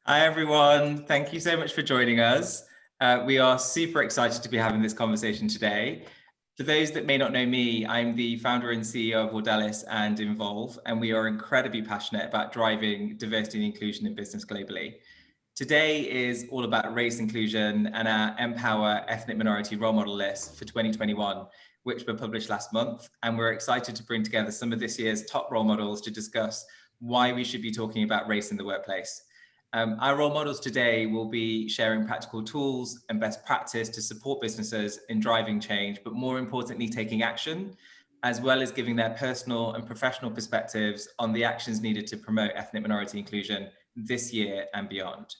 Hi, everyone. Thank you so much for joining us. We are super excited to be having this conversation today. For those that may not know me, I'm the founder and CEO of Audeliss and Involve, and we are incredibly passionate about driving diversity and inclusion in business globally. Today is all about race inclusion and our Empower Ethnic Minority Role Model List for 2021, which were published last month. And we're excited to bring together some of this year's top role models to discuss why we should be talking about race in the workplace. Our role models today will be sharing practical tools and best practice to support businesses in driving change, but more importantly, taking action, as well as giving their personal and professional perspectives on the actions needed to promote ethnic minority inclusion this year and beyond.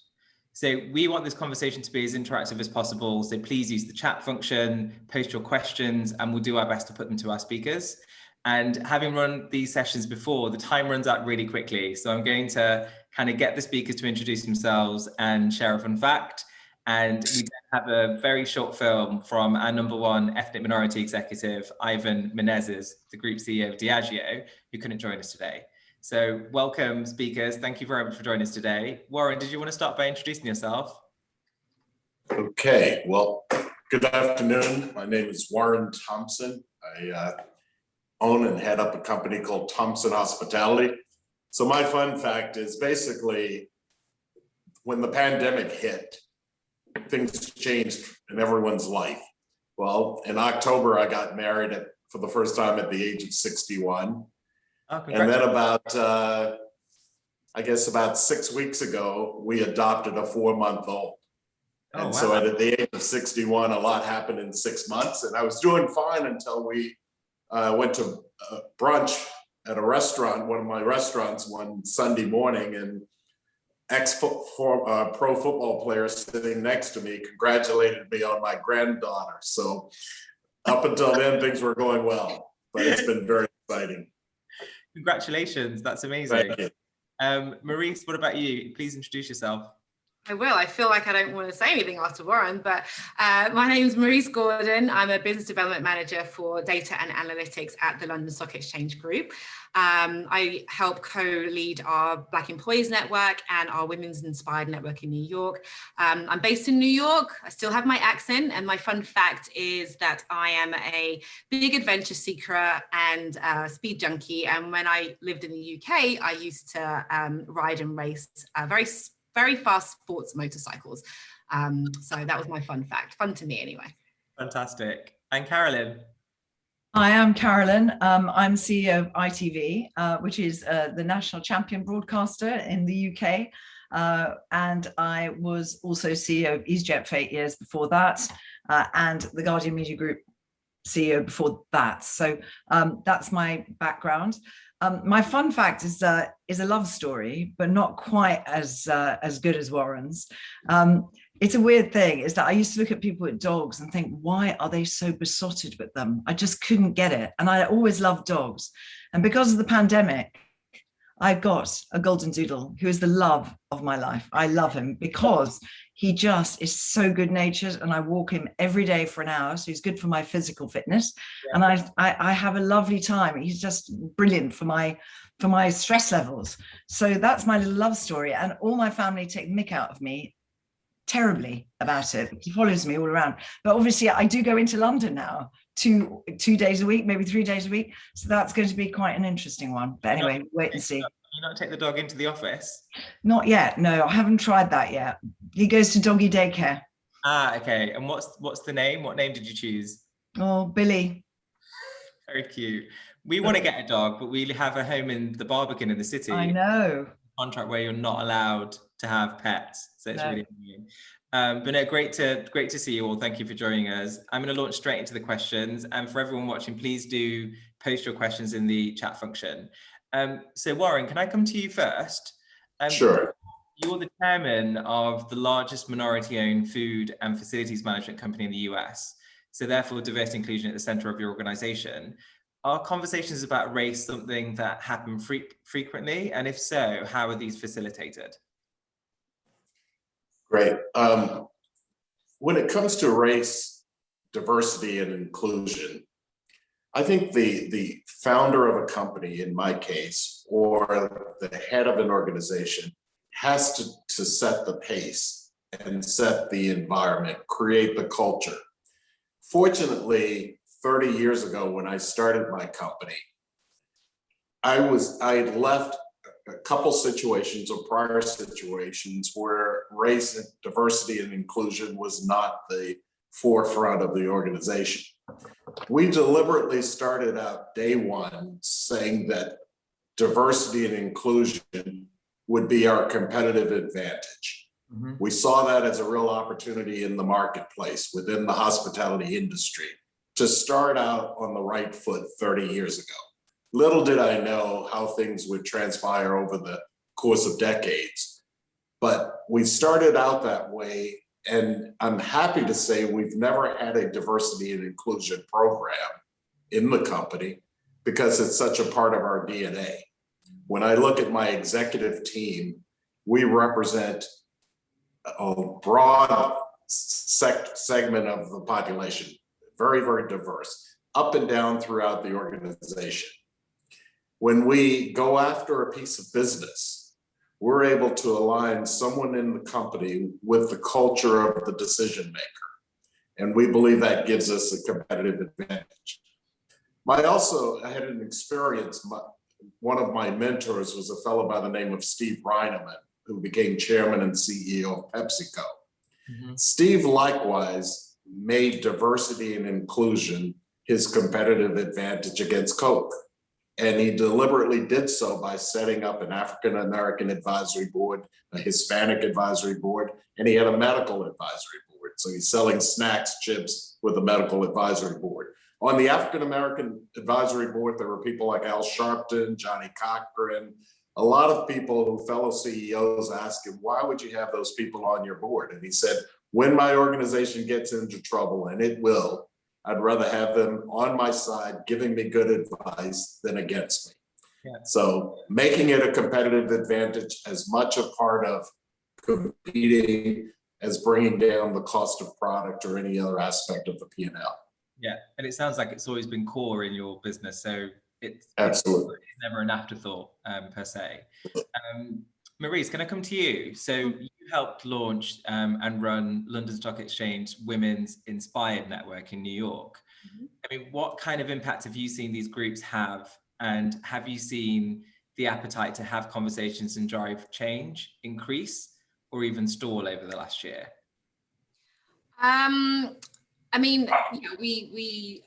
So we want this conversation to be as interactive as possible. So please use the chat function, post your questions, and we'll do our best to put them to our speakers. And having run these sessions before, the time runs out really quickly. So I'm going to kind of get the speakers to introduce themselves and share a fun fact. And we have a very short film from our #1 ethnic minority executive, Ivan Menezes, the group CEO of Diageo, who couldn't join us today. So welcome, speakers. Thank you very much for joining us today. Warren, did you want to start by introducing yourself? Okay, well, good afternoon. My name is Warren Thompson. I own and head up a company called Thompson Hospitality. So my fun fact is basically when the pandemic hit, things changed in everyone's life. Well, in October, I got married for the first time at the age of 61. Oh, and then about 6 weeks ago, we adopted a 4-month-old. And wow. So at the age of 61, a lot happened in 6 months, and I was doing fine until we went to brunch at a restaurant, one of my restaurants, one Sunday morning, and pro football player sitting next to me congratulated me on my granddaughter. So up until then, things were going well, but it's been very exciting. Congratulations, that's amazing. Thank you. Maurice, what about you? Please introduce yourself. I will. I feel like I don't want to say anything after Warren, but my name is Maryse Gordon. I'm a business development manager for data and analytics at the London Stock Exchange Group. I help co-lead our Black Employees Network and our Women's Inspired Network in New York. I'm based in New York. I still have my accent, and my fun fact is that I am a big adventure seeker and speed junkie. And when I lived in the UK, I used to ride and race very fast sports motorcycles. So that was my fun fact. Fun to me anyway. Fantastic. And Carolyn? Hi, I'm Carolyn. I'm CEO of ITV, which is the national champion broadcaster in the UK. And I was also CEO of EasyJet for 8 years before that, and the Guardian Media Group CEO before that. So that's my background. My fun fact is a love story, but not quite as good as Warren's. It's a weird thing, is that I used to look at people with dogs and think, why are they so besotted with them? I just couldn't get it. And I always loved dogs. And because of the pandemic, I've got a golden doodle who is the love of my life. I love him because he just is so good natured, and I walk him every day for an hour. So he's good for my physical fitness. Yeah. And I have a lovely time. He's just brilliant for my stress levels. So that's my little love story. And all my family take the mick out of me terribly about it. He follows me all around. But obviously I do go into London now, two days a week, maybe 3 days a week. So that's going to be quite an interesting one. But anyway, wait and see. You not take the dog into the office? Not yet. No, I haven't tried that yet. He goes to doggy daycare. Ah, okay. And what's the name? What name did you choose? Oh, Billy. Very cute. We want to get a dog, but we have a home in the Barbican in the city. I know. Contract where you're not allowed to have pets, so it's really annoying. But no, great to see you all. Thank you for joining us. I'm going to launch straight into the questions, and for everyone watching, please do post your questions in the chat function. So Warren, can I come to you first? Sure. You're the chairman of the largest minority-owned food and facilities management company in the US. So therefore, diversity and inclusion at the center of your organization. Are conversations about race something that happen frequently? And if so, how are these facilitated? Great. When it comes to race, diversity, and inclusion, I think the founder of a company, in my case, or the head of an organization, has to set the pace and set the environment, create the culture. Fortunately, 30 years ago when I started my company, I had left a couple situations or prior situations where race and diversity and inclusion was not the forefront of the organization. We deliberately started out day one saying that diversity and inclusion would be our competitive advantage. Mm-hmm. We saw that as a real opportunity in the marketplace within the hospitality industry to start out on the right foot 30 years ago. Little did I know how things would transpire over the course of decades, but we started out that way, and I'm happy to say we've never had a diversity and inclusion program in the company because it's such a part of our DNA. When I look at my executive team, we represent a broad segment of the population, very, very diverse, up and down throughout the organization. When we go after a piece of business, we're able to align someone in the company with the culture of the decision maker. And we believe that gives us a competitive advantage. I had an experience, one of my mentors was a fellow by the name of Steve Reineman, who became chairman and CEO of PepsiCo. Mm-hmm. Steve likewise made diversity and inclusion his competitive advantage against Coke. And he deliberately did so by setting up an African-American advisory board, a Hispanic advisory board, and he had a medical advisory board. So he's selling snacks, chips with a medical advisory board. On the African-American advisory board, there were people like Al Sharpton, Johnny Cochran, a lot of people who fellow CEOs asked him, why would you have those people on your board? And he said, when my organization gets into trouble, and it will, I'd rather have them on my side giving me good advice than against me. Yeah. So making it a competitive advantage, as much a part of competing as bringing down the cost of product or any other aspect of the P&L. Yeah, and it sounds like it's always been core in your business, so it's never an afterthought per se. Maurice, can I come to you? So you helped launch and run London Stock Exchange Women's Inspired Network in New York. Mm-hmm. I mean, what kind of impact have you seen these groups have? And have you seen the appetite to have conversations and drive change increase or even stall over the last year? I mean, we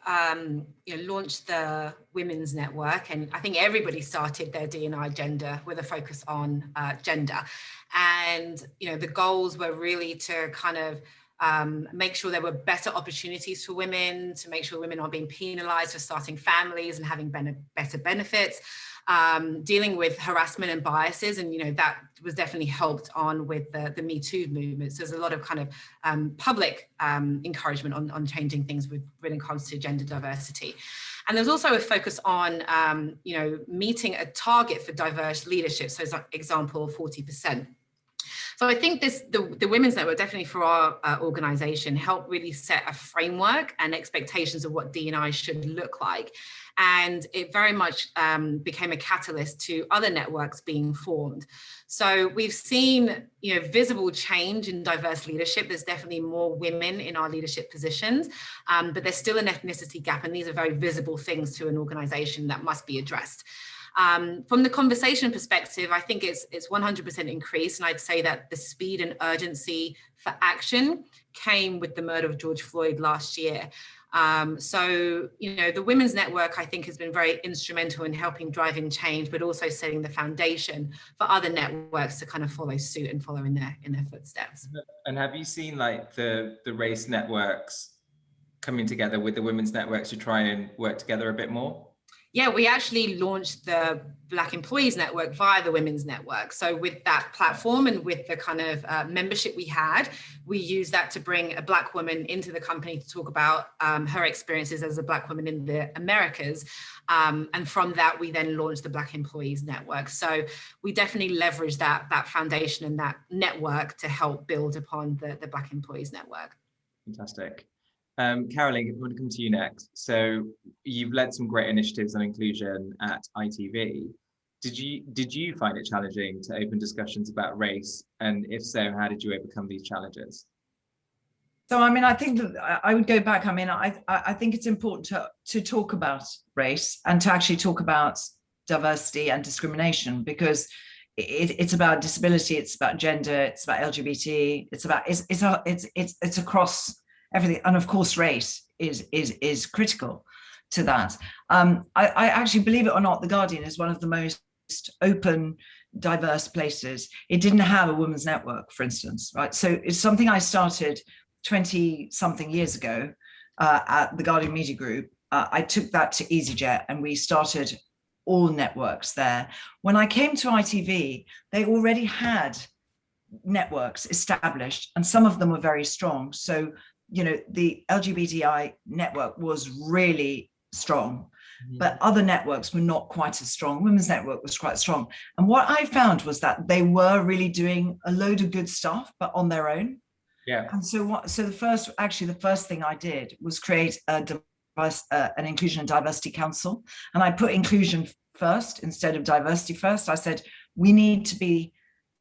launched the Women's Network, and I think everybody started their D&I agenda with a focus on gender. And, the goals were really to kind of make sure there were better opportunities for women, to make sure women aren't being penalized for starting families and having better benefits, dealing with harassment and biases. And, that was definitely helped on with the Me Too movement. So there's a lot of kind of public encouragement on changing things when it comes to gender diversity. And there's also a focus on, meeting a target for diverse leadership. So as an example, 40%. So I think the Women's Network, definitely for our organization, helped really set a framework and expectations of what D&I should look like. And it very much became a catalyst to other networks being formed. So we've seen, visible change in diverse leadership. There's definitely more women in our leadership positions, but there's still an ethnicity gap. And these are very visible things to an organization that must be addressed. From the conversation perspective, I think it's 100% increased. And I'd say that the speed and urgency for action came with the murder of George Floyd last year. So, the Women's Network, I think, has been very instrumental in helping driving change, but also setting the foundation for other networks to kind of follow suit and follow in their footsteps. And have you seen like the race networks coming together with the women's networks to try and work together a bit more? Yeah, we actually launched the Black Employees Network via the Women's Network. So with that platform and with the kind of membership we had, we used that to bring a Black woman into the company to talk about her experiences as a Black woman in the Americas. And from that, we then launched the Black Employees Network. So we definitely leveraged that foundation and that network to help build upon the Black Employees Network. Fantastic. Carolyn, I want to come to you next. So you've led some great initiatives on inclusion at ITV. did you find it challenging to open discussions about race? And if so, how did you overcome these challenges? So, I mean, I think that I would go back. I mean, I think it's important to talk about race and to actually talk about diversity and discrimination, because it's about disability, it's about gender, it's about LGBT, it's across everything, and of course, race is critical to that. I actually, believe it or not, The Guardian is one of the most open, diverse places. It didn't have a women's network, for instance, right? So it's something I started 20 something years ago at the Guardian Media Group. I took that to EasyJet and we started all networks there. When I came to ITV, they already had networks established and some of them were very strong. So, you know, the LGBTI network was really strong, but other networks were not quite as strong. Women's network was quite strong. And what I found was that they were really doing a load of good stuff, but on their own. Yeah. And so the first thing I did was create an Inclusion and Diversity Council. And I put inclusion first instead of diversity first. I said, we need to be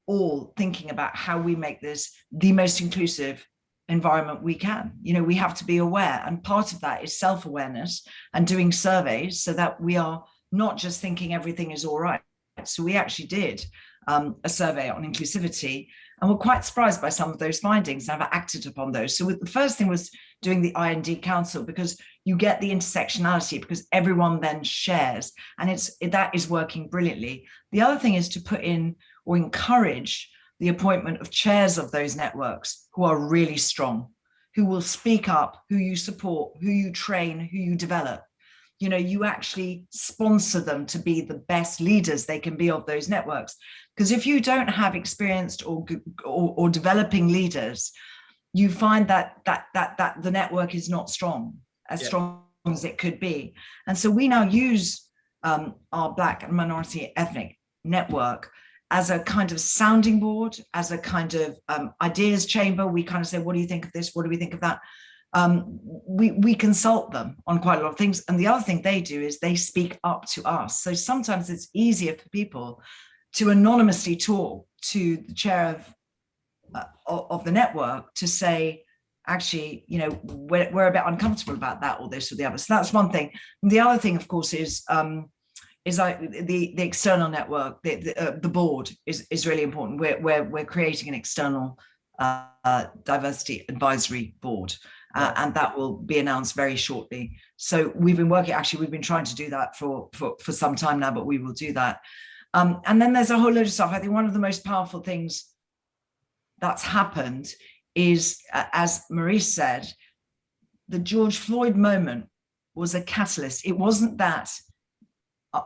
all thinking about how we make this the most inclusive environment we can. You know, we have to be aware. And part of that is self-awareness and doing surveys so that we are not just thinking everything is all right. So we actually did a survey on inclusivity, and we're quite surprised by some of those findings and have acted upon those. So the first thing was doing the I&D Council, because you get the intersectionality, because everyone then shares, and that is working brilliantly. The other thing is to put in or encourage the appointment of chairs of those networks who are really strong, who will speak up, who you support, who you train, who you develop. You know, you actually sponsor them to be the best leaders they can be of those networks. Because if you don't have experienced or developing leaders, you find that the network is not strong as it could be. And so we now use our Black and minority ethnic network as a kind of sounding board, as a kind of ideas chamber. We kind of say, what do you think of this? What do we think of that? We consult them on quite a lot of things. And the other thing they do is they speak up to us. So sometimes it's easier for people to anonymously talk to the chair of the network to say, actually, you know, we're a bit uncomfortable about that or this or the other. So that's one thing. And the other thing, of course, is like the external network. The board is really important. We're creating an external diversity advisory board. And that will be announced very shortly. So we've been trying to do that for some time now, but we will do that. And then there's a whole load of stuff. I think one of the most powerful things that's happened is, as Maurice said, the George Floyd moment was a catalyst. It wasn't that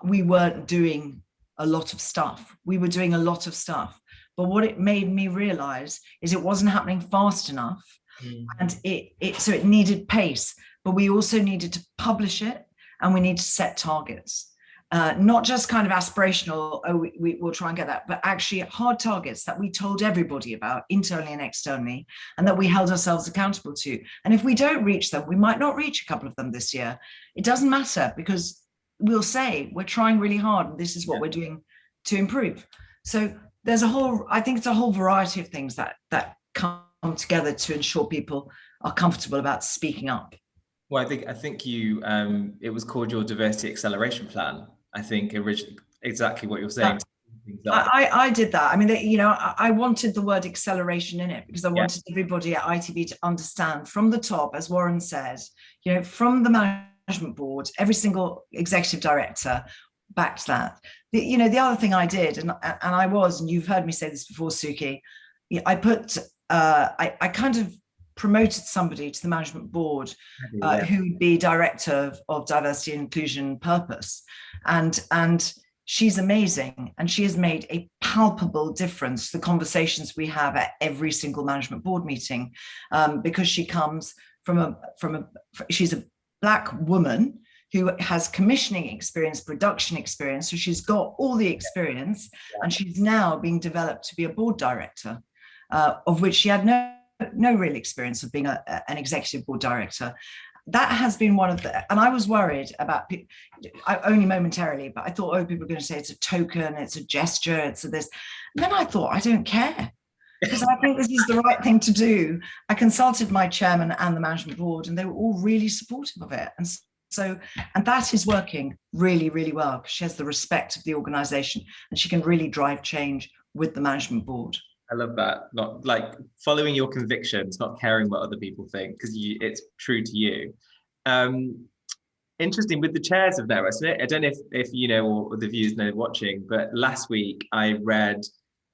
we weren't doing a lot of stuff. We were doing a lot of stuff. But what it made me realize is it wasn't happening fast enough. And so it needed pace, but we also needed to publish it, and we need to set targets, not just kind of aspirational, we'll try and get that, but actually hard targets that we told everybody about internally and externally, and that we held ourselves accountable to. And if we don't reach them, we might not reach a couple of them this year. It doesn't matter, because we'll say we're trying really hard and this is what we're doing to improve. So there's I think it's a whole variety of things that come together to ensure people are comfortable about speaking up. Well, I think you it was called your diversity acceleration plan. I think originally exactly what you're saying. I did that. I mean, you know, I wanted the word acceleration in it because I wanted everybody at ITV to understand from the top, as Warren says, you know, from the management board, every single executive director backed that. You know, the other thing I did, and you've heard me say this before, Suki, I put I kind of promoted somebody to the management board who would be director of diversity and inclusion purpose, and she's amazing, and she has made a palpable difference to the conversations we have at every single management board meeting, because she comes she's a Black woman who has commissioning experience, production experience, so she's got all the experience, and she's now being developed to be a board director. Of which she had no real experience of being an executive board director. that has been one of the, and I was worried about, only momentarily, but I thought, oh, people are going to say it's a token, it's a gesture, it's a this. And then I thought, I don't care, because I think this is the right thing to do. I consulted my chairman and the management board, and they were all really supportive of it. And that is working really, really well, because she has the respect of the organization and she can really drive change with the management board. I love that. Not like following your convictions, not caring what other people think, because it's true to you. Interesting with the chairs of networks. I don't know if you know, or the viewers know watching, but last week I read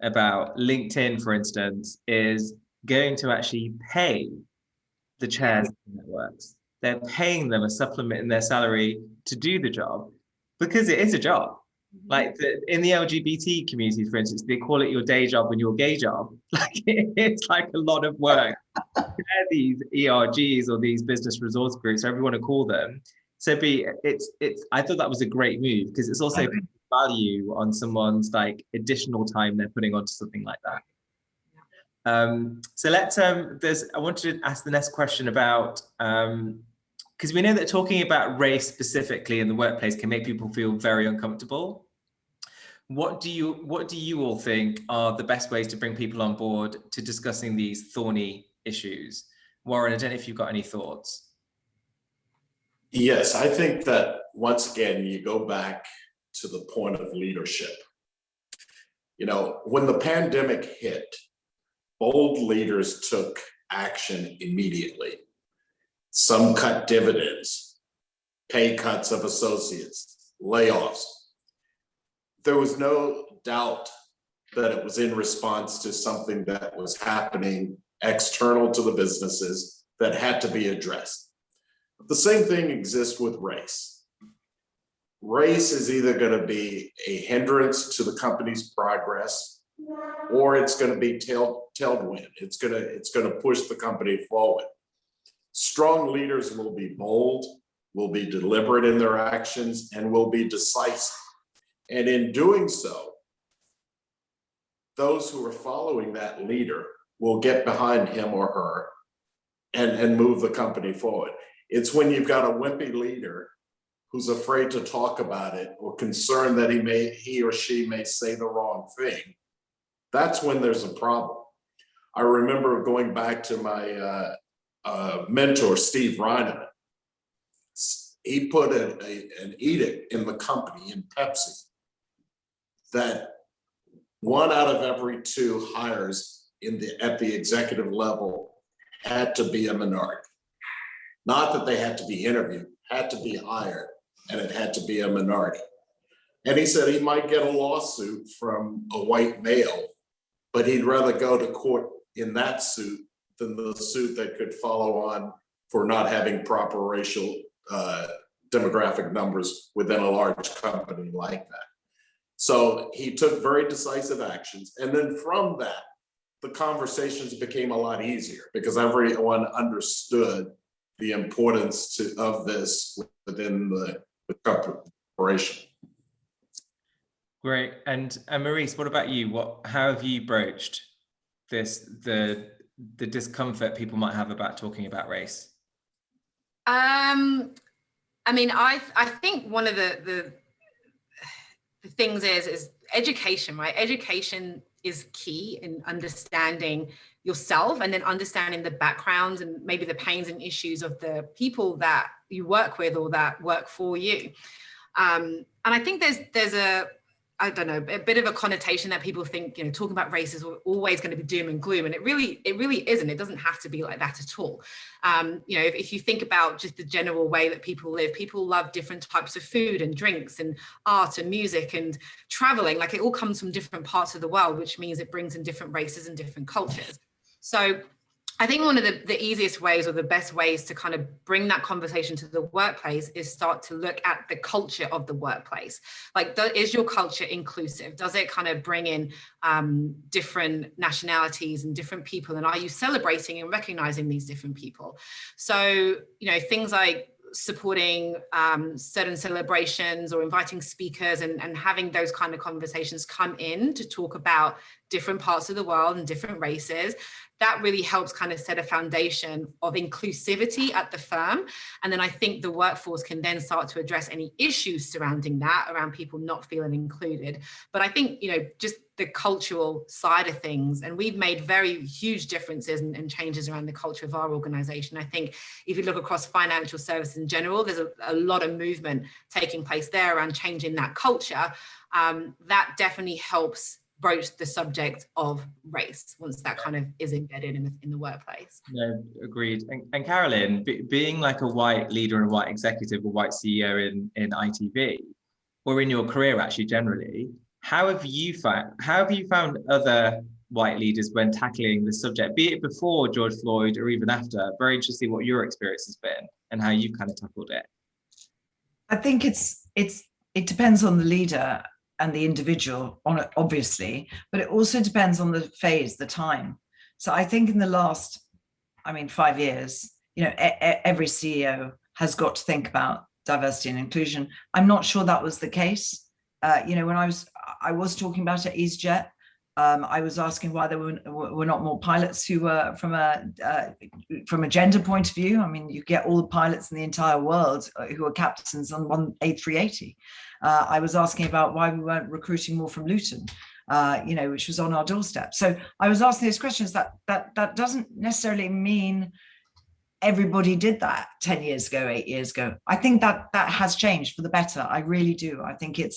about LinkedIn, for instance, is going to actually pay the chairs of networks. They're paying them a supplement in their salary to do the job, because it is a job. Like in the LGBT community, for instance, they call it your day job and your gay job. Like it's like a lot of work. These ERGs or these business resource groups, whatever you want to call them. So I thought that was a great move, because it's also value on someone's like additional time they're putting onto something like that. So let's I wanted to ask the next question about because we know that talking about race specifically in the workplace can make people feel very uncomfortable. What do you all think are the best ways to bring people on board to discussing these thorny issues? Warren, I don't know if you've got any thoughts. Yes, I think that once again, you go back to the point of leadership. You know, when the pandemic hit, bold leaders took action immediately. Some cut dividends, pay cuts of associates, layoffs. There was no doubt that it was in response to something that was happening external to the businesses that had to be addressed. The same thing exists with race. Race is either going to be a hindrance to the company's progress, or it's going to be tailwind. It's going to push the company forward. Strong leaders will be bold, will be deliberate in their actions, and will be decisive. And in doing so, those who are following that leader will get behind him or her and move the company forward. It's when you've got a wimpy leader who's afraid to talk about it or concerned that he or she may say the wrong thing. That's when there's a problem. I remember going back to my mentor, Steve Reineman. He put an edict in the company, in Pepsi, that 1 out of every 2 hires at the executive level had to be a minority. Not that they had to be interviewed, had to be hired, and it had to be a minority. And he said he might get a lawsuit from a white male, but he'd rather go to court in that suit than the suit that could follow on for not having proper racial demographic numbers within a large company like that. So he took very decisive actions. And then from that, the conversations became a lot easier because everyone understood the importance of this within the corporation. Great. And Maurice, what about you? How have you broached the discomfort people might have about talking about race? I mean, I think one of the things is education, right? Education is key in understanding yourself and then understanding the backgrounds and maybe the pains and issues of the people that you work with or that work for you. And I think there's I don't know, a bit of a connotation that people think, you know, talking about race is always going to be doom and gloom. And it really isn't. It doesn't have to be like that at all. You know, if you think about just the general way that people live, people love different types of food and drinks and art and music and traveling. Like it all comes from different parts of the world, which means it brings in different races and different cultures. So I think one of the easiest ways or the best ways to kind of bring that conversation to the workplace is start to look at the culture of the workplace. Like, is your culture inclusive? Does it kind of bring in different nationalities and different people? And are you celebrating and recognizing these different people? So, you know, things like supporting certain celebrations or inviting speakers and having those kind of conversations come in to talk about different parts of the world and different races. That really helps kind of set a foundation of inclusivity at the firm. And then I think the workforce can then start to address any issues surrounding that, around people not feeling included. But I think, just the cultural side of things, and we've made very huge differences and changes around the culture of our organization. I think if you look across financial services in general, there's a lot of movement taking place there around changing that culture. That definitely helps broach the subject of race once that kind of is embedded in the workplace. No, agreed. And Carolyn, being like a white leader and a white executive, a white CEO in ITV, or in your career actually generally, how have you found other white leaders when tackling the subject, be it before George Floyd or even after? Very interesting what your experience has been and how you've kind of tackled it. I think it depends on the leader and the individual on it, obviously, but it also depends on the phase, the time. So I think in the last, 5 years, every CEO has got to think about diversity and inclusion. I'm not sure that was the case. When I was talking about at EasyJet, I was asking why there were not more pilots who were from a gender point of view. You get all the pilots in the entire world who are captains on one A380. I was asking about why we weren't recruiting more from Luton, which was on our doorstep. So I was asking these questions. That doesn't necessarily mean everybody did that 10 years ago, 8 years ago. I think that has changed for the better. I really do. I think it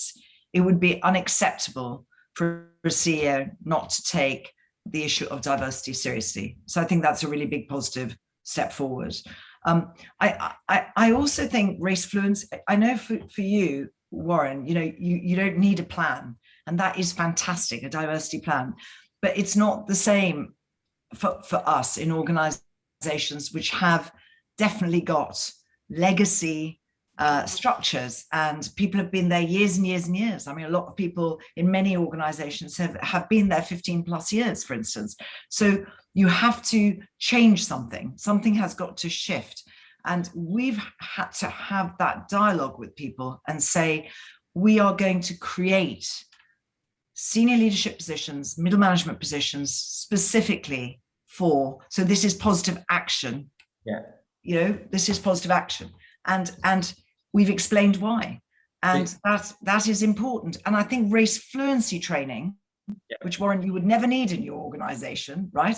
would be unacceptable for a CEO not to take the issue of diversity seriously. So I think that's a really big positive step forward. I also think race fluency, I know for you, Warren, you don't need a plan, and that is fantastic, a diversity plan, but it's not the same for us in organizations which have definitely got legacy structures, and people have been there years and years and years. A lot of people in many organizations have been there 15 plus years, for instance. So you have to change something. Something has got to shift. And we've had to have that dialogue with people and say, we are going to create senior leadership positions, middle management positions specifically so this is positive action. Yeah. This is positive action. And we've explained why. And that is important. And I think race fluency training, which, Warren, you would never need in your organization, right?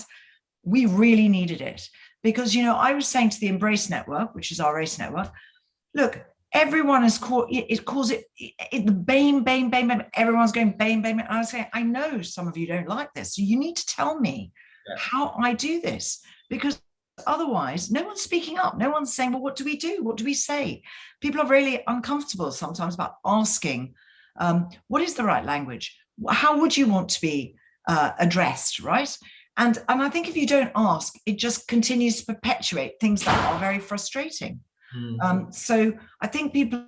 We really needed it. Because, I was saying to the Embrace Network, which is our race network, look, everyone is calls it the BAME. Everyone's going BAME. And I was saying, I know some of you don't like this. So you need to tell me how I do this. Because otherwise, no one's speaking up. No one's saying, well, what do we do? What do we say? People are really uncomfortable sometimes about asking, what is the right language? How would you want to be addressed, right? And I think if you don't ask, it just continues to perpetuate things that are very frustrating. So I think people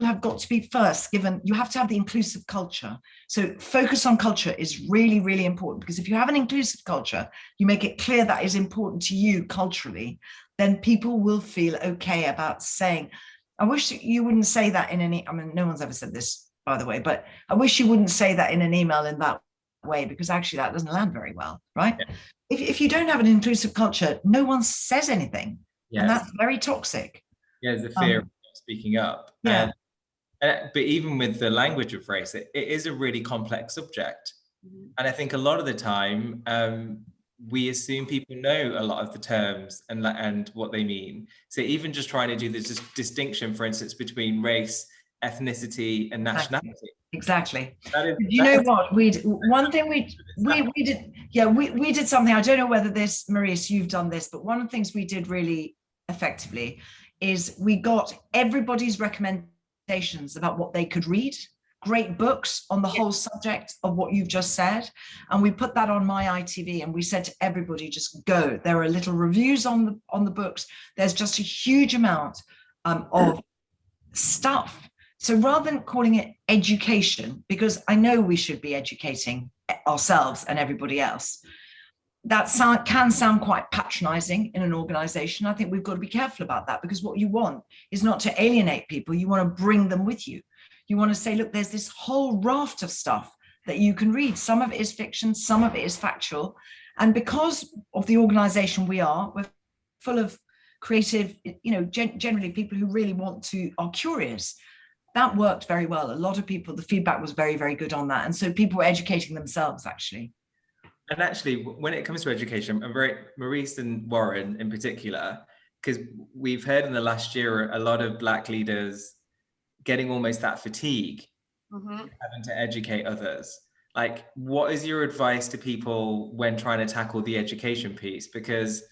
have got to be first given, you have to have the inclusive culture. So focus on culture is really, really important, because if you have an inclusive culture, you make it clear that is important to you culturally, then people will feel okay about saying, I wish you wouldn't say that in any, no one's ever said this, by the way, but I wish you wouldn't say that in an email in that way, because actually that doesn't land very well, right? Yeah. If you don't have an inclusive culture, no one says anything. Yes. And that's very toxic. Yeah, there's a fear of speaking up. Yeah. But even with the language of race, it is a really complex subject. And I think a lot of the time, we assume people know a lot of the terms and what they mean. So even just trying to do this distinction, for instance, between race, ethnicity, and nationality. Exactly. What we did something. I don't know whether Maurice, you've done this, but one of the things we did really effectively is we got everybody's recommendations about what they could read. Great books on the whole subject of what you've just said, and we put that on my ITV, and we said to everybody, just go. There are little reviews on the books. There's just a huge amount of stuff. So rather than calling it education, because I know we should be educating ourselves and everybody else, that can sound quite patronizing in an organization. I think we've got to be careful about that, because what you want is not to alienate people. You want to bring them with you. You want to say, look, there's this whole raft of stuff that you can read. Some of it is fiction, some of it is factual. And because of the organization we're full of creative, generally people who really are curious. That worked very well. A lot of people, the feedback was very, very good on that. And so people were educating themselves, actually. And actually, when it comes to education, I'm very, Maurice and Warren in particular, because we've heard in the last year a lot of Black leaders getting almost that fatigue, having to educate others. Like, what is your advice to people when trying to tackle the education piece? Because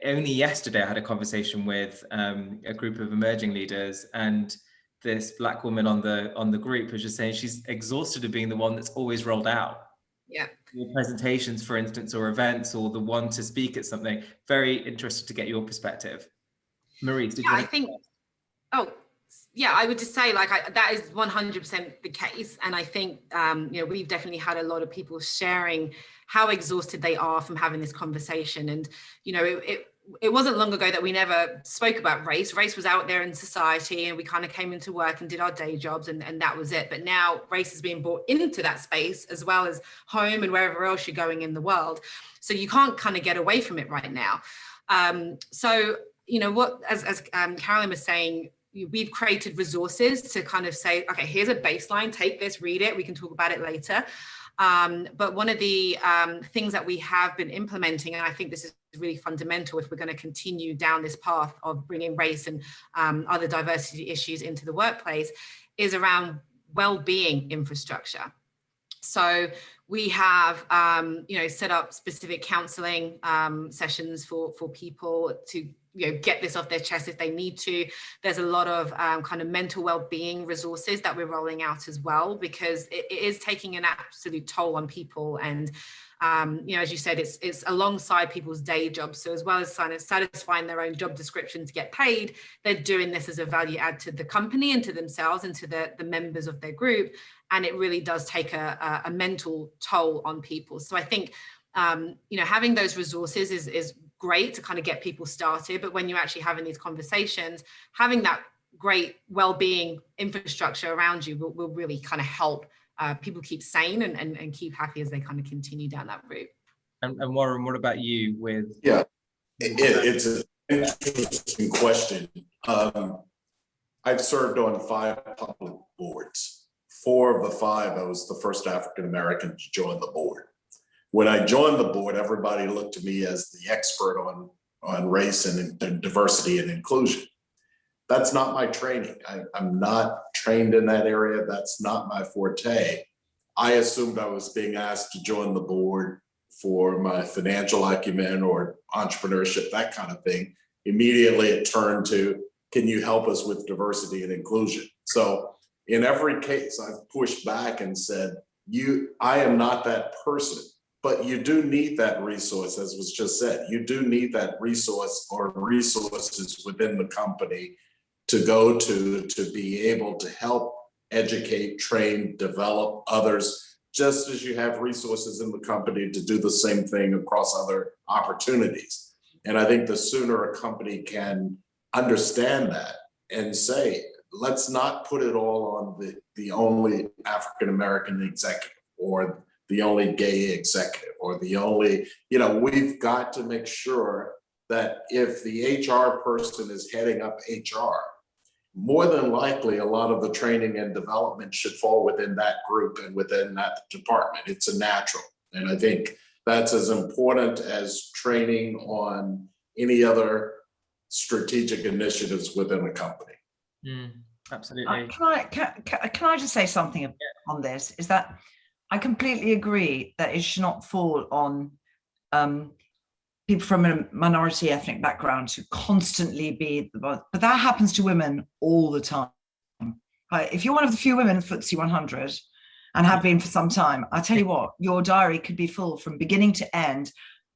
only yesterday I had a conversation with a group of emerging leaders, and this Black woman on the group was just saying she's exhausted of being the one that's always rolled out. Yeah. Presentations, for instance, or events, or the one to speak at something. Very interested to get your perspective. Maryse, did you I think, I would just say that is 100% the case. And I think, we've definitely had a lot of people sharing how exhausted they are from having this conversation. And, it wasn't long ago that we never spoke about race. Race was out there in society, and we kind of came into work and did our day jobs, and that was it. But now race is being brought into that space, as well as home and wherever else you're going in the world. So you can't kind of get away from it right now. As Carolyn was saying, we've created resources to kind of say, okay, here's a baseline, take this, read it, we can talk about it later. But one of the things that we have been implementing, and I think this is really fundamental if we're going to continue down this path of bringing race and other diversity issues into the workplace, is around well-being infrastructure. So we have, set up specific counselling sessions for people to get this off their chest if they need to. There's a lot of kind of mental well-being resources that we're rolling out as well, because it is taking an absolute toll on people. And as you said, it's alongside people's day jobs. So as well as satisfying their own job description to get paid, they're doing this as a value add to the company and to themselves and to the members of their group. And it really does take a mental toll on people. So I think, having those resources is great to kind of get people started. But when you're actually having these conversations, having that great well-being infrastructure around you will really kind of help people keep sane and keep happy as they kind of continue down that route. And Warren, what about you with? Yeah, it's an interesting question. I've served on 5 public boards. 4 of the 5, I was the first African-American to join the board. When I joined the board, everybody looked to me as the expert on race and diversity and inclusion. That's not my training. I'm not trained in that area. That's not my forte. I assumed I was being asked to join the board for my financial acumen or entrepreneurship, that kind of thing. Immediately it turned to, can you help us with diversity and inclusion? So in every case, I've pushed back and said, I am not that person. But you do need that resource, as was just said. You do need that resource or resources within the company to go to be able to help educate, train, develop others, just as you have resources in the company to do the same thing across other opportunities. And I think the sooner a company can understand that and say, let's not put it all on the only African-American executive or the only gay executive or the only, we've got to make sure that if the HR person is heading up HR, more than likely a lot of the training and development should fall within that group and within that department. It's a natural. And I think that's as important as training on any other strategic initiatives within a company. Absolutely. Can I just say something on this? Is that I completely agree that it should not fall on people from a minority ethnic background to constantly be, but that happens to women all the time. If you're one of the few women in FTSE 100 and have been for some time, I tell you what, your diary could be full from beginning to end,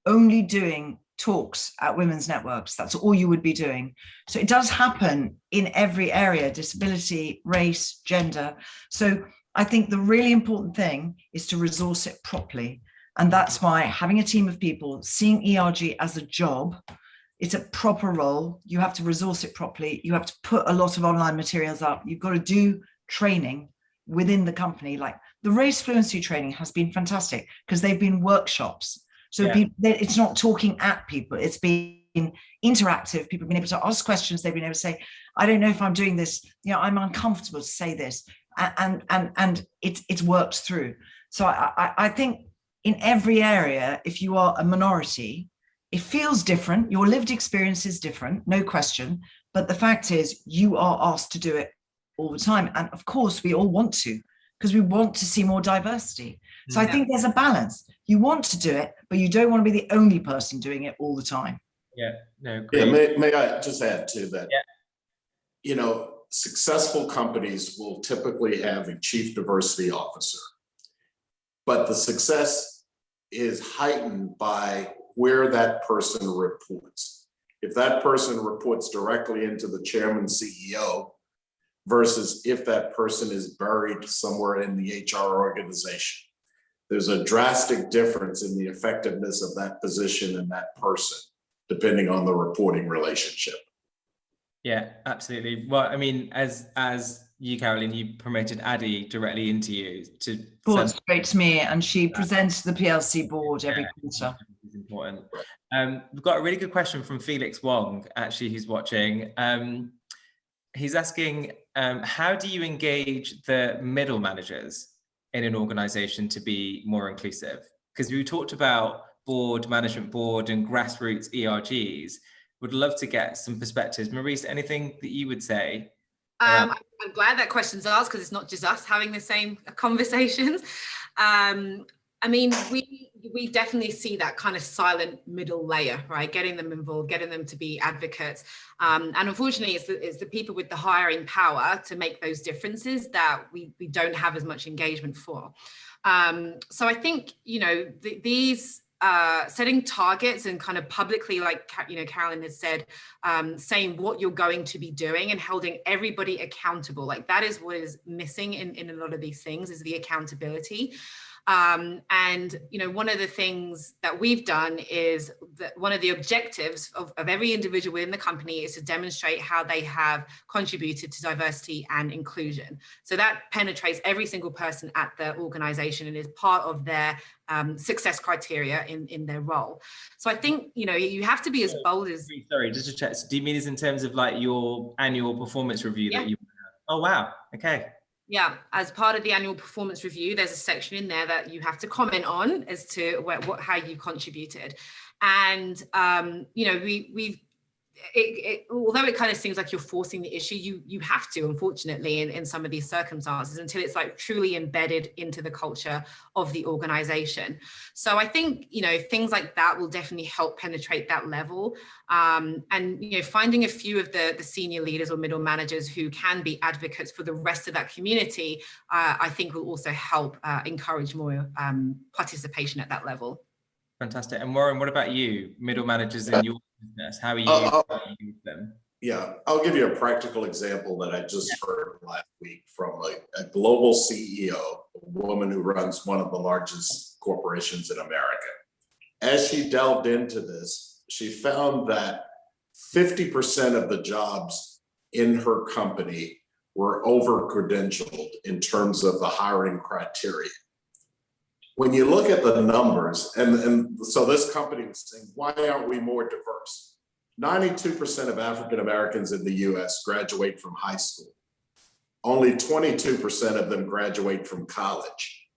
only doing talks at women's networks. That's all you would be doing. So it does happen in every area: disability, race, gender. So I think the really important thing is to resource it properly. And that's why having a team of people, seeing ERG as a job, it's a proper role. You have to resource it properly. You have to put a lot of online materials up. You've got to do training within the company, like the race fluency training has been fantastic because they've been workshops. So Yeah. it's not talking at people, it's been interactive. People have been able to ask questions. They've been able to say, I don't know if I'm doing this, I'm uncomfortable to say this. And it's worked through. So I think in every area, if you are a minority, it feels different. Your lived experience is different, no question. But the fact is, you are asked to do it all the time. And of course, we all want to, because we want to see more diversity. So I think there's a balance. You want to do it, but you don't want to be the only person doing it all the time. Yeah, no, great. Yeah, may I just add to that? Yeah. Successful companies will typically have a chief diversity officer, but the success is heightened by where that person reports. If that person reports directly into the chairman CEO versus if that person is buried somewhere in the HR organization, there's a drastic difference in the effectiveness of that position and that person, depending on the reporting relationship. Yeah, absolutely. Well, I mean, as you, Carolyn, you promoted Addie directly into you to brought straight to me, and she presents to the PLC board every quarter. It's important. We've got a really good question from Felix Wong, actually, who's watching. He's asking, how do you engage the middle managers in an organization to be more inclusive? Because we talked about board, management board, and grassroots ERGs. Would love to get some perspectives. Maurice, anything that you would say? I'm glad that question's asked, because it's not just us having the same conversations. I mean, we definitely see that kind of silent middle layer, right? Getting them involved, getting them to be advocates. And unfortunately, it's the people with the hiring power to make those differences that we don't have as much engagement for. So I think, these setting targets and kind of publicly, like, Carolyn has said, saying what you're going to be doing and holding everybody accountable. Like, that is what is missing in a lot of these things, is the accountability. And, one of the things that we've done is that one of the objectives of every individual within the company is to demonstrate how they have contributed to diversity and inclusion. So that penetrates every single person at the organization and is part of their success criteria in their role. So I think, you have to be as bold as... Sorry, just to check. So do you mean this in terms of like your annual performance review that you... Oh, wow. Okay. Yeah, as part of the annual performance review, there's a section in there that you have to comment on as to how you contributed. And, although it kind of seems like you're forcing the issue, you have to, unfortunately, in some of these circumstances, until it's like truly embedded into the culture of the organization. So I think, things like that will definitely help penetrate that level. And, finding a few of the senior leaders or middle managers who can be advocates for the rest of that community, I think will also help encourage more participation at that level. Fantastic. And Warren, what about you? Middle managers in your business, how are you with them? Yeah, I'll give you a practical example that I just heard last week from a global CEO, a woman who runs one of the largest corporations in America. As she delved into this, she found that 50% of the jobs in her company were over-credentialed in terms of the hiring criteria. When you look at the numbers, and so this company was saying, why aren't we more diverse? 92% of African Americans in the US graduate from high school. Only 22% of them graduate from college.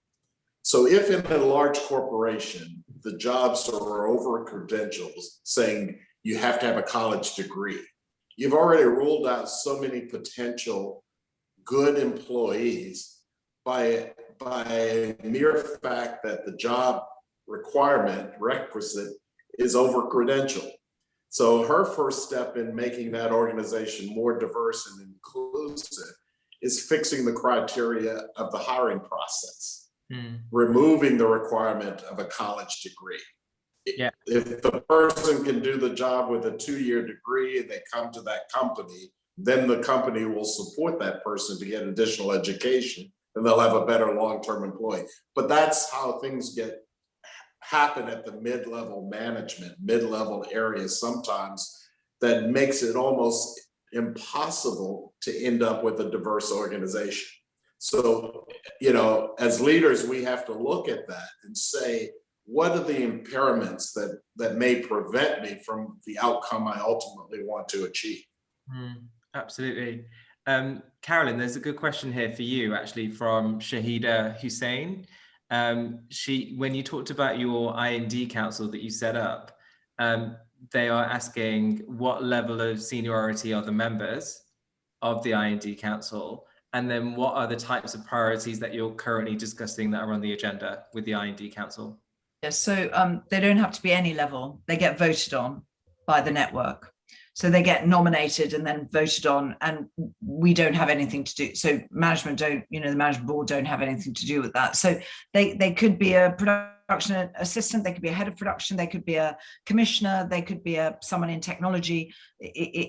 So if in a large corporation, the jobs are over credentials saying you have to have a college degree, you've already ruled out so many potential good employees by mere fact that the job requisite is over credentialed. So her first step in making that organization more diverse and inclusive is fixing the criteria of the hiring process, removing the requirement of a college degree. Yeah. If the person can do the job with a 2-year degree and they come to that company, then the company will support that person to get additional education, and they'll have a better long-term employee. But that's how things happen at the mid-level management, mid-level areas sometimes, that makes it almost impossible to end up with a diverse organization. So, as leaders, we have to look at that and say, what are the impairments that may prevent me from the outcome I ultimately want to achieve? Absolutely. Carolyn, there's a good question here for you, actually, from Shahida Hussein. When you talked about your IND council that you set up, they are asking what level of seniority are the members of the IND council, and then what are the types of priorities that you're currently discussing that are on the agenda with the IND council? Yes, so they don't have to be any level. They get voted on by the network. So they get nominated and then voted on, and we don't have anything to do. So management don't, the management board don't have anything to do with that. So they could be a production assistant, they could be a head of production, they could be a commissioner, they could be someone in technology.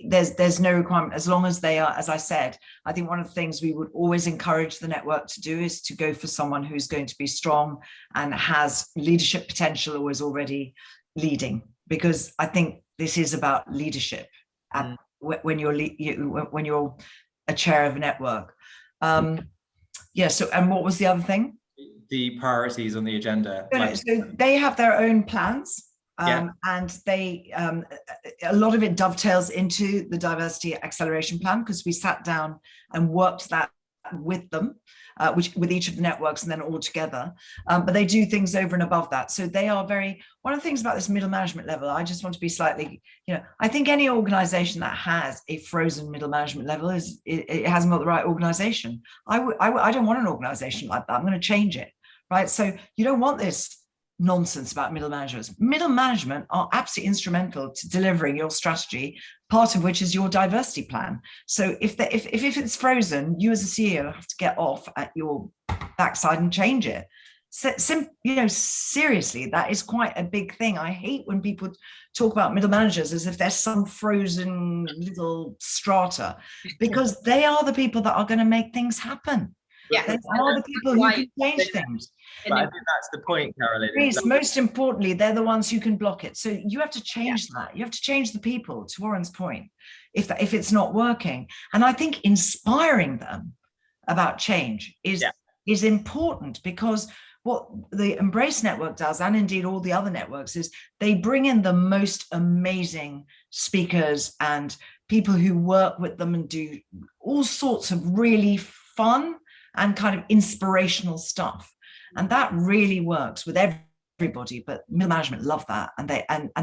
There's no requirement, as long as they are, as I said. I think one of the things we would always encourage the network to do is to go for someone who's going to be strong and has leadership potential or is already leading, because I think this is about leadership when you're a chair of a network. So, and what was the other thing? The priorities on the agenda. So they have their own plans, and they a lot of it dovetails into the diversity acceleration plan, because we sat down and worked that with them, with each of the networks, and then all together. But they do things over and above that. So they are one of the things about this middle management level, I just want to be slightly, I think any organization that has a frozen middle management level it hasn't got the right organization. I don't want an organization like that. I'm going to change it, right? So you don't want this nonsense about middle managers. Middle management are absolutely instrumental to delivering your strategy, part of which is your diversity plan. So if it's frozen, you as a CEO have to get off at your backside and change it. Seriously, that is quite a big thing. I hate when people talk about middle managers as if they're some frozen little strata, because they are the people that are going to make things happen. Yeah, they are the people who can change things. But I think that's the point, Carolyn. Most importantly, they're the ones who can block it. So you have to change that. You have to change the people, to Warren's point, if it's not working. And I think inspiring them about change is important, because what the Embrace Network does, and indeed all the other networks, is they bring in the most amazing speakers and people who work with them and do all sorts of really fun and kind of inspirational stuff. And that really works with everybody, but middle management love that. And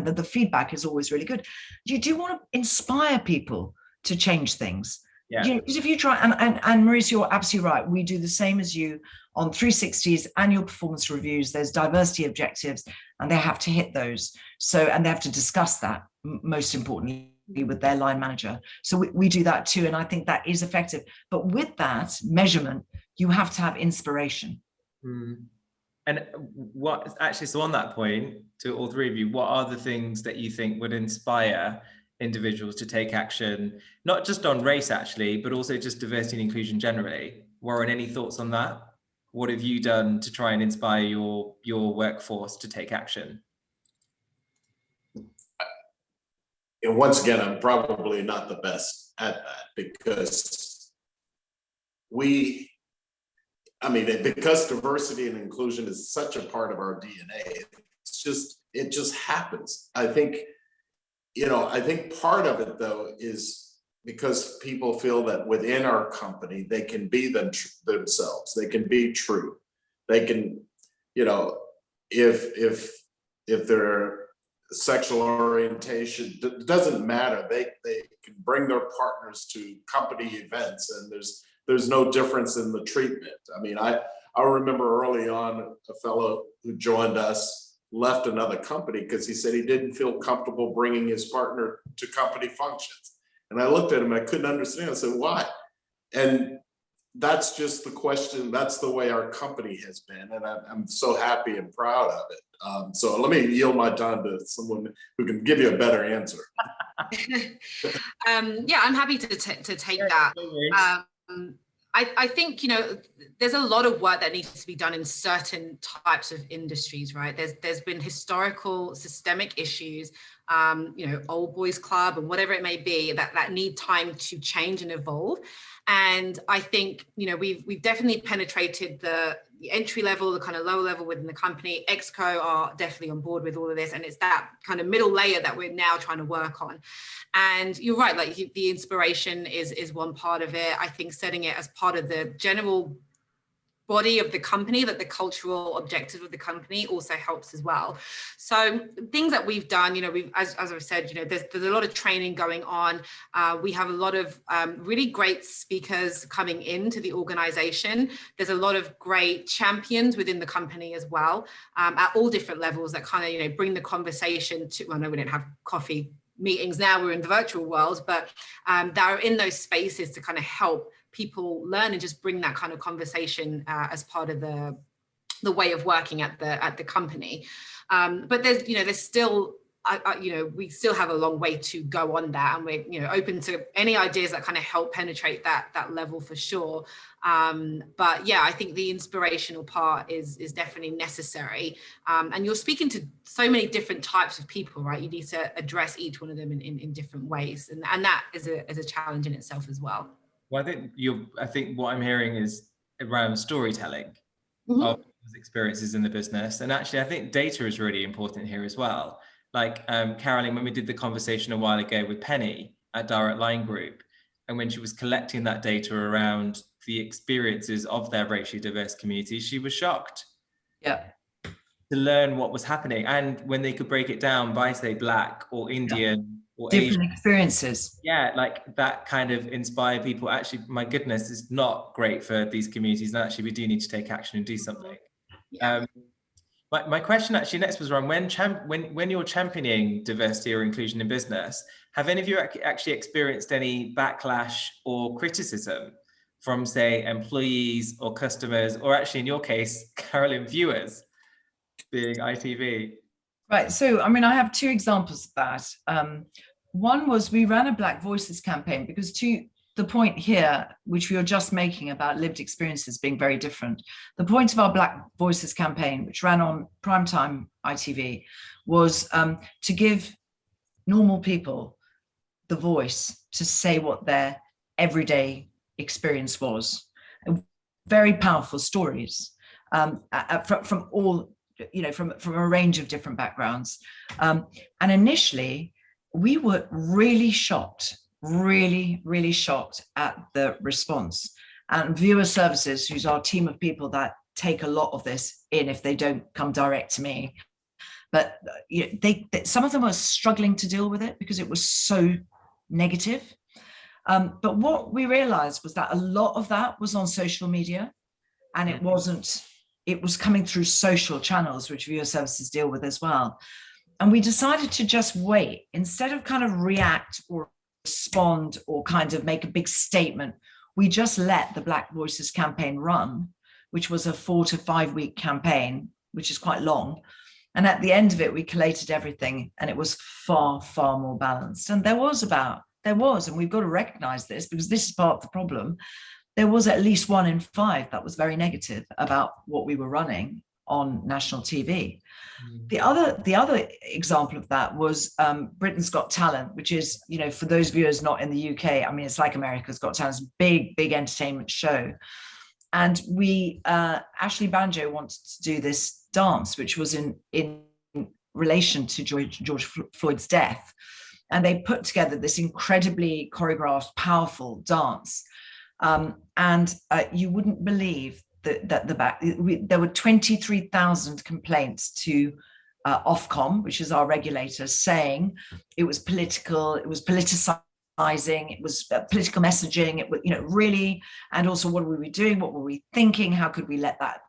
the feedback is always really good. You do want to inspire people to change things. Because if you try, and Maurice, you're absolutely right. We do the same as you on 360's annual performance reviews. There's diversity objectives, and they have to hit those. So, and they have to discuss that, most importantly, with their line manager. So we do that too. And I think that is effective. But with that measurement, you have to have inspiration. And so on that point, to all three of you, what are the things that you think would inspire individuals to take action, not just on race actually, but also just diversity and inclusion generally? Warren, any thoughts on that? What have you done to try and inspire your workforce to take action? And once again, I'm probably not the best at that, because because diversity and inclusion is such a part of our DNA, it just happens. I think part of it though is because people feel that within our company, they can be themselves, they can be true. They can, if their sexual orientation, it doesn't matter. They can bring their partners to company events, and there's no difference in the treatment. I mean, I remember early on a fellow who joined us left another company because he said he didn't feel comfortable bringing his partner to company functions. And I looked at him, I couldn't understand. I said, why? And that's just the question. That's the way our company has been. And I'm so happy and proud of it. So let me yield my time to someone who can give you a better answer. I'm happy to take that. I think, there's a lot of work that needs to be done in certain types of industries, right? There's been historical systemic issues old boys club and whatever it may be, that need time to change and evolve. And I think, we've definitely penetrated the entry level, the kind of lower level within the company. Exco are definitely on board with all of this. And it's that kind of middle layer that we're now trying to work on. And you're right, like the inspiration is one part of it. I think setting it as part of the general body of the company, that the cultural objective of the company also helps as well. So things that we've done, we've, as I've said, there's a lot of training going on. We have a lot of really great speakers coming into the organization. There's a lot of great champions within the company as well, at all different levels that kind of, bring the conversation to, I know we don't have coffee meetings now, we're in the virtual world, but that are in those spaces to kind of help people learn and just bring that kind of conversation as part of the way of working at the company. But there's still, we still have a long way to go on that, and we're open to any ideas that kind of help penetrate that level for sure. But yeah, I think the inspirational part is definitely necessary. And you're speaking to so many different types of people, right? You need to address each one of them in different ways, and that is a challenge in itself as well. Well, I think what I'm hearing is around storytelling of people's experiences in the business. And actually, I think data is really important here as well. Like Carolyn, when we did the conversation a while ago with Penny at Direct Line Group, and when she was collecting that data around the experiences of their racially diverse community, she was shocked. Yeah. To learn what was happening. And when they could break it down by, say, Black or Indian or different Asian experiences. Yeah, like that kind of inspire people. Actually, my goodness, it's not great for these communities. And actually, we do need to take action and do something. Yeah. My question actually next was around when you're championing diversity or inclusion in business, have any of you actually experienced any backlash or criticism from, say, employees or customers, or actually in your case, Carolyn, viewers, being ITV? Right. So, I have two examples of that. One was we ran a Black Voices campaign because, to the point here, which we were just making about lived experiences being very different, the point of our Black Voices campaign, which ran on primetime ITV, was to give normal people the voice to say what their everyday experience was. Very powerful stories from all, from a range of different backgrounds. And initially, we were really shocked at the response. And Viewer Services, who's our team of people that take a lot of this in if they don't come direct to me, but some of them were struggling to deal with it because it was so negative. But what we realized was that a lot of that was on social media, and it was coming through social channels, which Viewer Services deal with as well. And we decided to just wait, instead of kind of react or respond or kind of make a big statement. We just let the Black Voices campaign run, which was a 4 to 5 week campaign, which is quite long. And at the end of it, we collated everything, and it was far, far more balanced. And there was, and we've got to recognize this because this is part of the problem. There was at least 1 in 5 that was very negative about what we were running on national TV. The other example of that was Britain's Got Talent, which is, for those viewers not in the UK, it's like America's Got Talent, it's a big entertainment show. And we, Ashley Banjo wanted to do this dance, which was in relation to George Floyd's death. And they put together this incredibly choreographed, powerful dance. And you wouldn't believe that there were 23,000 complaints to Ofcom, which is our regulator, saying it was political, it was politicizing, it was political messaging, it was, really, and also what were we doing, what were we thinking, how could we let that,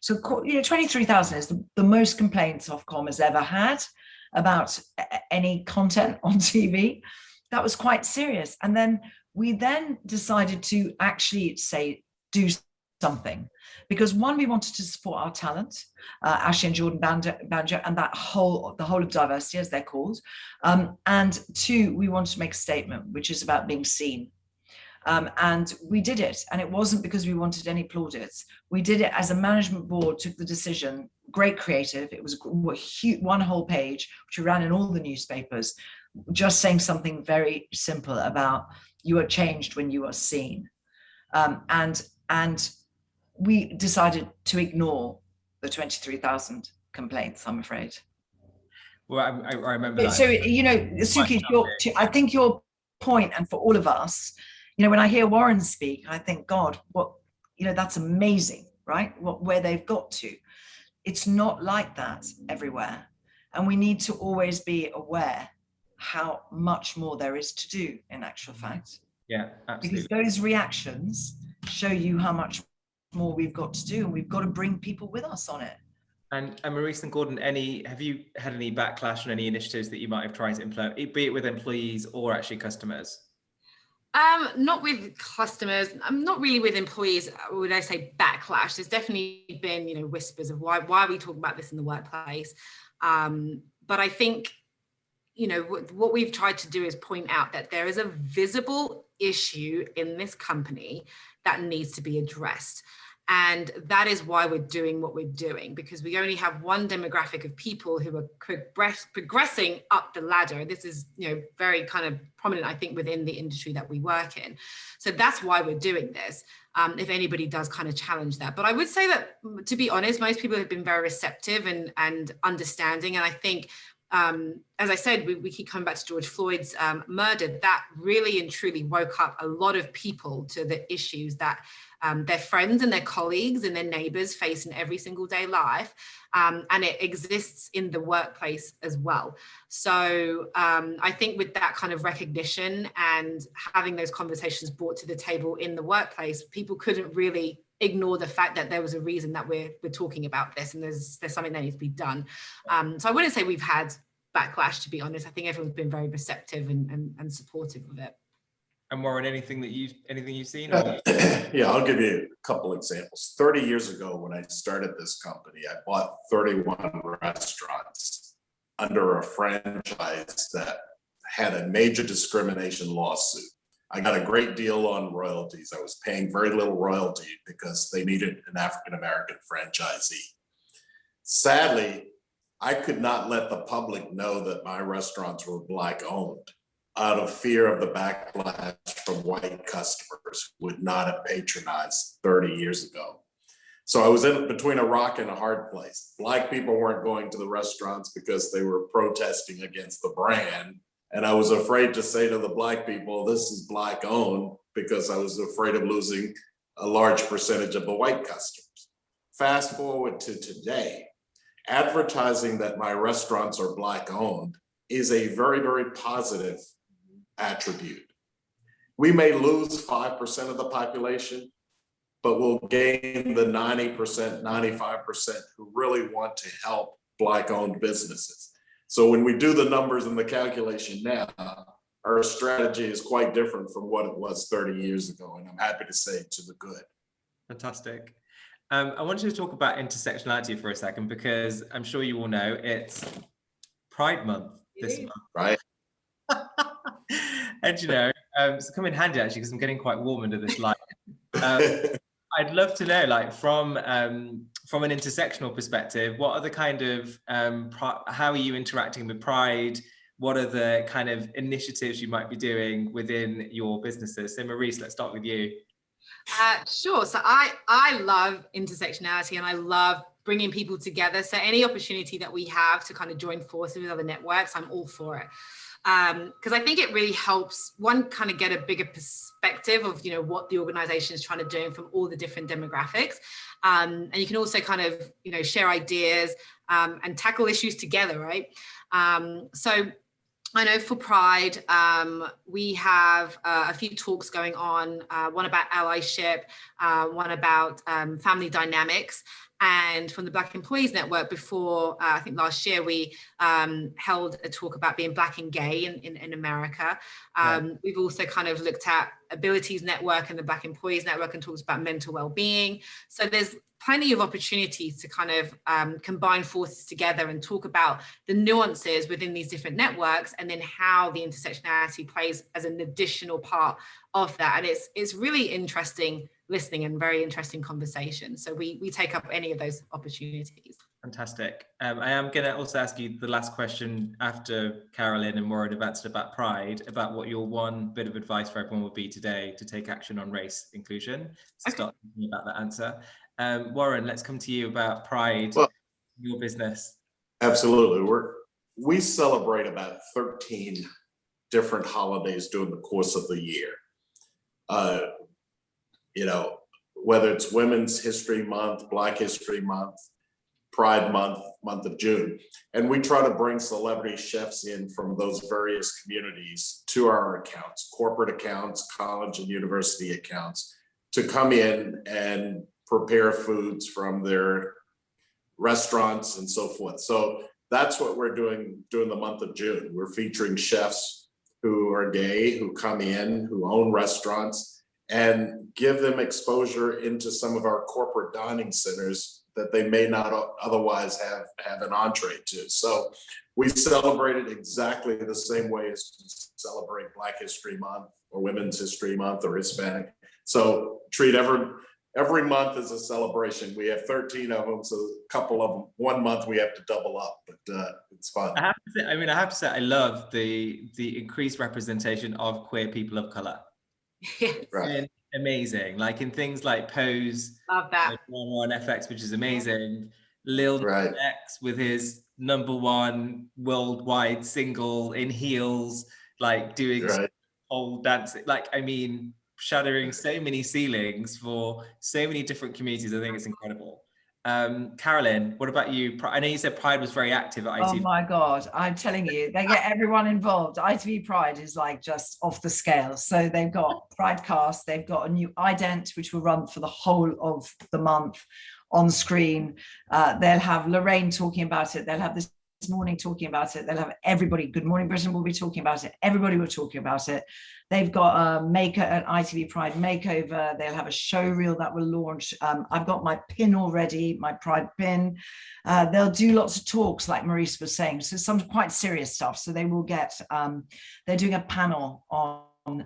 so 23,000 is the most complaints Ofcom has ever had about any content on TV. That was quite serious. And then we decided to actually do something, because one, we wanted to support our talent, Ashley and Jordan Banjo, and the whole of diversity, as they're called. And two, we wanted to make a statement, which is about being seen. And we did it. And it wasn't because we wanted any plaudits. We did it as a management board, took the decision, great creative. It was one whole page, which we ran in all the newspapers, just saying something very simple about you are changed when you are seen. And we decided to ignore the 23,000 complaints, I'm afraid. Well, I remember that. So, you know, Suki, I think your point, and for all of us, you know, when I hear Warren speak, I think, God, what, you know, that's amazing, right? Where they've got to. It's not like that everywhere. And we need to always be aware how much more there is to do in actual fact. Yeah, absolutely. Because those reactions show you how much more we've got to do, and we've got to bring people with us on it. And Maurice and Gordon, have you had any backlash on any initiatives that you might have tried to implement, be it with employees or actually customers? Not with customers. I'm not really with employees. Would I say backlash? There's definitely been, you know, whispers of why are we talking about this in the workplace? But I think, you know, what we've tried to do is point out that there is a visible issue in this company that needs to be addressed. And that is why we're doing what we're doing, because we only have one demographic of people who are progressing up the ladder. This is, you know, very kind of prominent, I think, within the industry that we work in. So that's why we're doing this, if anybody does kind of challenge that. But I would say that, to be honest, most people have been very receptive and understanding. And I think, as I said, we keep coming back to George Floyd's murder. That really and truly woke up a lot of people to the issues that their friends and their colleagues and their neighbors face in every single day life. And it exists in the workplace as well. So I think with that kind of recognition and having those conversations brought to the table in the workplace, people couldn't really ignore the fact that there was a reason that we're talking about this, and there's something that needs to be done. So I wouldn't say we've had backlash, to be honest. I think everyone's been very receptive and supportive of it. And Warren, anything you've seen? Yeah, I'll give you a couple examples. 30 years ago, when I started this company, I bought 31 restaurants under a franchise that had a major discrimination lawsuit. I got a great deal on royalties. I was paying very little royalty because they needed an African-American franchisee. Sadly, I could not let the public know that my restaurants were Black owned out of fear of the backlash from white customers who would not have patronized 30 years ago. So I was in between a rock and a hard place. Black people weren't going to the restaurants because they were protesting against the brand. And I was afraid to say to the Black people, this is Black owned, because I was afraid of losing a large percentage of the white customers. Fast forward to today, advertising that my restaurants are Black owned is a very, very positive attribute. We may lose 5% of the population, but we'll gain the 90%, 95% who really want to help Black owned businesses. So when we do the numbers and the calculation now, our strategy is quite different from what it was 30 years ago. And I'm happy to say to the good. Fantastic. I wanted to talk about intersectionality for a second, because I'm sure you all know it's Pride Month this month. Right. And you know, it's come in handy actually, because I'm getting quite warm under this light. I'd love to know, like, from an intersectional perspective, what are the kind of how are you interacting with Pride? What are the kind of initiatives you might be doing within your businesses? So Maurice, let's start with you. Sure. So I love intersectionality, and I love bringing people together. So any opportunity that we have to kind of join forces with other networks, I'm all for it. Because I think it really helps one kind of get a bigger perspective of, you know, what the organization is trying to do from all the different demographics. And you can also kind of, you know, share ideas and tackle issues together, right? So I know for Pride, we have a few talks going on, one about allyship, one about family dynamics. And from the Black Employees Network, before I think last year, we held a talk about being Black and gay in America. We've also kind of looked at Abilities Network and the Black Employees Network and talks about mental well-being. So there's plenty of opportunities to kind of combine forces together and talk about the nuances within these different networks, and then how the intersectionality plays as an additional part of that. And it's really interesting listening and very interesting conversation. So we take up any of those opportunities. Fantastic. I am going to also ask you the last question after Carolyn and Warren have answered about Pride, about what your one bit of advice for everyone would be today to take action on race inclusion. So start thinking about that answer. Warren, let's come to you about Pride, your business. Absolutely. We celebrate about 13 different holidays during the course of the year. You know, whether it's Women's History Month, Black History Month, Pride Month, month of June. And we try to bring celebrity chefs in from those various communities to our accounts, corporate accounts, college and university accounts, to come in and prepare foods from their restaurants and so forth. So that's what we're doing during the month of June. We're featuring chefs who are gay, who come in, who own restaurants, and give them exposure into some of our corporate dining centers that they may not otherwise have an entree to. So we celebrate it exactly the same way as we celebrate Black History Month or Women's History Month or Hispanic. So treat every month as a celebration. We have 13 of them, so a couple of them, 1 month we have to double up, but it's fun. I have to say, I love the increased representation of queer people of color. Right. Amazing, like in things like Pose, love that, on FX, which is amazing. Lil Nas X with his #1 worldwide single in heels, like doing whole dancing, like, I mean, shattering so many ceilings for so many different communities. I think it's incredible. Carolyn, what about you? I know you said Pride was very active at ITV. Oh my God, I'm telling you, they get everyone involved. ITV Pride is like just off the scale. So they've got Pridecast, they've got a new ident, which will run for the whole of the month on screen. They'll have Lorraine talking about it. They'll have this morning talking about it. They'll have everybody, Good Morning Britain will be talking about it. Everybody will be talking about it. They've got an ITV Pride makeover. They'll have a show reel that will launch. I've got my pin already, my Pride pin. They'll do lots of talks, like Maurice was saying, so some quite serious stuff. So they will get, they're doing a panel on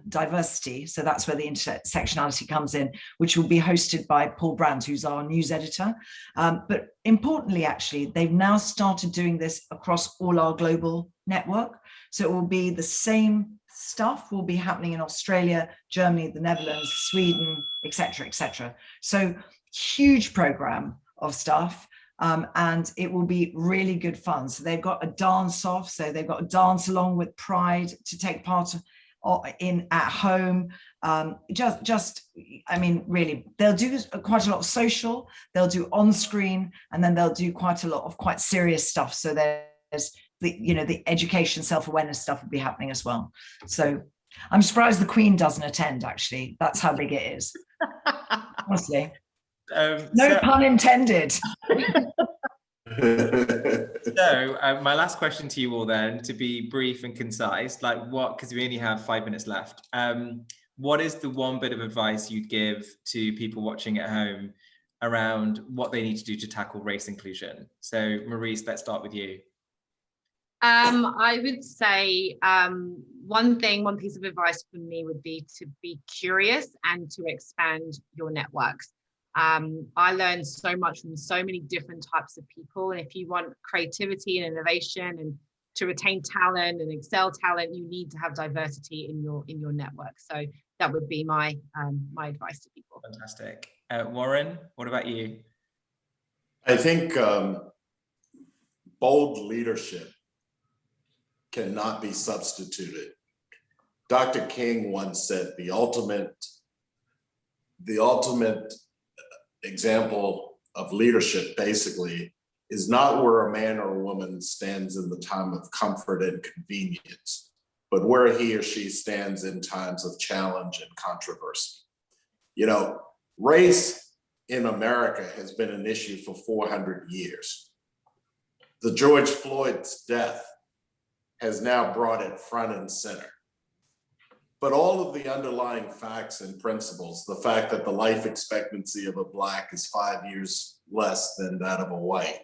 diversity. So that's where the intersectionality comes in, which will be hosted by Paul Brandt, who's our news editor. But importantly, actually, they've now started doing this across all our global network. So it will be the same stuff will be happening in Australia, Germany, the Netherlands, Sweden, etc., etc. So huge program of stuff. And it will be really good fun. So they've got a dance off. So they've got a dance along with Pride to take part in at home. I mean, really, they'll do quite a lot of social, they'll do on screen, and then they'll do quite a lot of quite serious stuff. So there's the education, self-awareness stuff will be happening as well. So I'm surprised the Queen doesn't attend, actually. That's how big it is. Honestly. No pun intended. So my last question to you all then, to be brief and concise, like what, because we only have 5 minutes left. What is the one bit of advice you'd give to people watching at home around what they need to do to tackle race inclusion? So Maurice, let's start with you. I would say one piece of advice from me would be to be curious and to expand your networks. I learned so much from so many different types of people. And if you want creativity and innovation and to retain talent and excel talent, you need to have diversity in your network. So that would be my advice to people. Fantastic. Warren, what about you? I think bold leadership cannot be substituted. Dr. King once said the ultimate example of leadership basically is not where a man or a woman stands in the time of comfort and convenience, but where he or she stands in times of challenge and controversy. You know, race in America has been an issue for 400 years. The George Floyd's death has now brought it front and center. But all of the underlying facts and principles, the fact that the life expectancy of a Black is 5 years less than that of a white,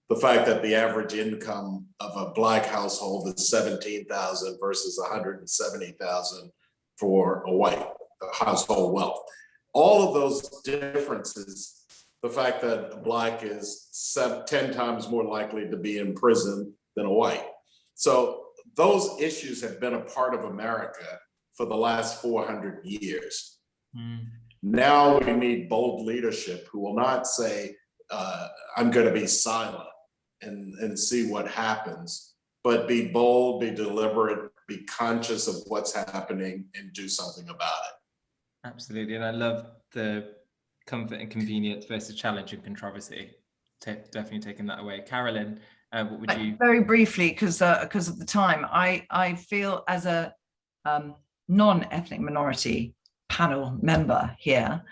the fact that the average income of a Black household is $17,000 versus $170,000 for a white household wealth. All of those differences, the fact that a Black is 10 times more likely to be in prison than a white. So those issues have been a part of America for the last 400 years. Now we need bold leadership who will not say, I'm going to be silent and see what happens, but be bold, be deliberate, be conscious of what's happening and do something about it. Absolutely. And I love the comfort and convenience versus challenge and controversy. Definitely taking that away. Carolyn, what would you? Very briefly, because of the time, I feel as a non-ethnic minority panel member here,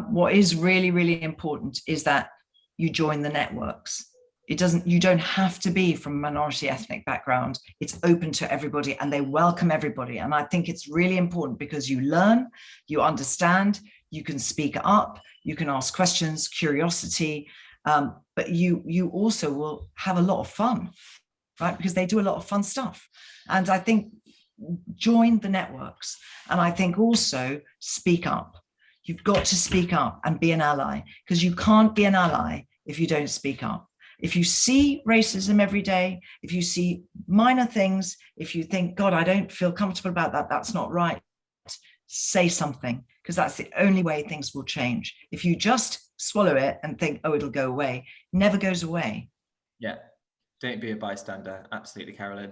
what is really, really important is that you join the networks. You don't have to be from a minority ethnic background. It's open to everybody and they welcome everybody. And I think it's really important because you learn, you understand, you can speak up, you can ask questions, curiosity, but you also will have a lot of fun, right? Because they do a lot of fun stuff. And I think join the networks. And I think also speak up. You've got to speak up and be an ally, because you can't be an ally if you don't speak up. If you see racism every day, if you see minor things, if you think, God, I don't feel comfortable about that, that's not right, say something, because that's the only way things will change. If you just swallow it and think, oh, it'll go away, it never goes away. Yeah, don't be a bystander. Absolutely, Carolyn.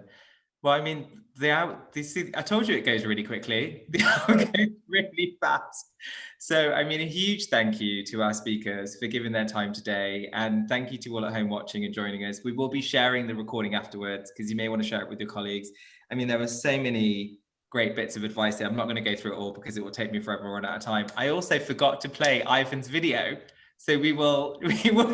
Well, I mean, I told you it goes really quickly. The hour goes really fast. So, I mean, a huge thank you to our speakers for giving their time today. And thank you to all at home watching and joining us. We will be sharing the recording afterwards because you may want to share it with your colleagues. I mean, there were so many great bits of advice there. I'm not going to go through it all because it will take me forever and run out of time. I also forgot to play Ivan's video. So we will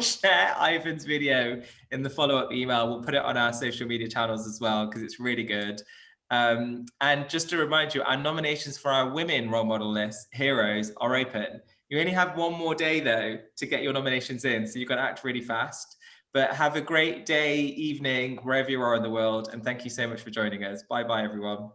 share Ivan's video in the follow-up email. We'll put it on our social media channels as well, because it's really good. And just to remind you, our nominations for our women role model list, heroes, are open. You only have one more day though to get your nominations in. So you've got to act really fast, but have a great day, evening, wherever you are in the world. And thank you so much for joining us. Bye-bye, everyone.